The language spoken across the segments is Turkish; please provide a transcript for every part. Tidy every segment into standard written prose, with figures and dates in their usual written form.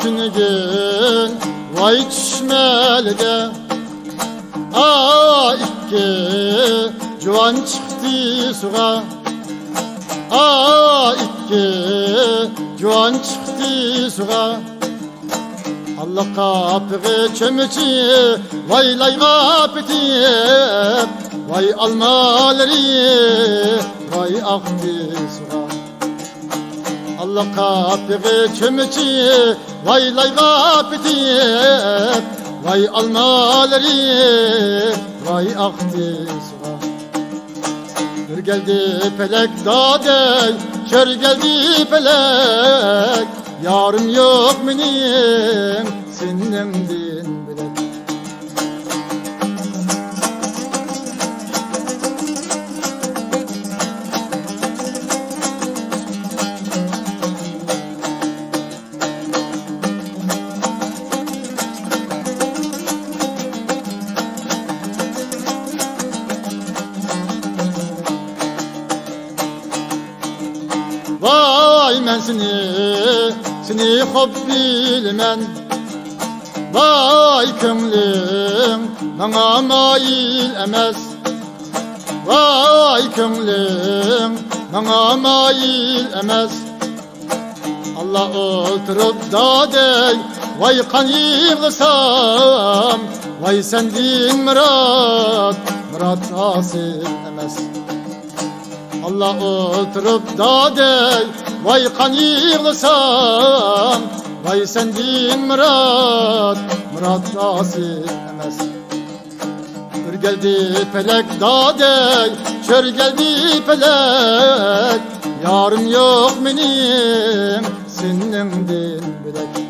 gün vay çüşmelge iki juvan çıktı suğa iki juvan çıktı suğa Allah kapığı çömüçü vay lay kapıtip vay almaları vay aktı suğa Allah kapığı çömüçü vay lay kapıtip vay almaları vay aktı suğa Kör geldi pelek dadey kör geldi pelek yarım yok benim sinnemdin bilek Vay men seni hop bilmen Vay könglim bana mail emes Vay könglim bana mail emes Allah oturup dadey vay kan yığılsam Vay sendin murat hasil emes Allah oturup dadey vay kan yığılsam Vay sendin murat nasip emes Kör geldi pelek dadey kör geldi pelek yarım yok benim sinnemdin bilek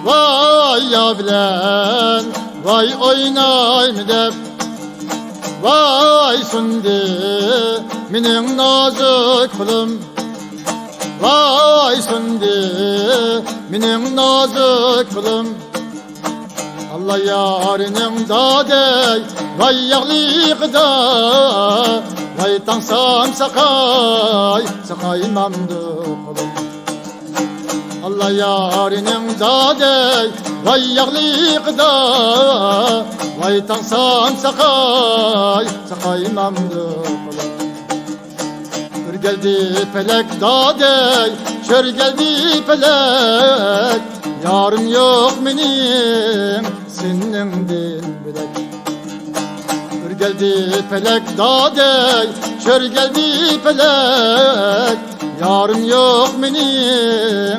Vay ya bilen, vay oynayım dep Vay sundi, mening nazik kulum Vay sundi, mening nazik kulum Allah yarinin dadey, vay yağlıqda Vay tansam sakay mamdu kulum Allah yarinin dadey vay yağlıqda Vay tansam sakay mamdu Kör geldi pelek dadey kör geldi pelek yarım yok benim sinnemdin bilek Kör geldi pelek dadey kör geldi pelek yarım yok benim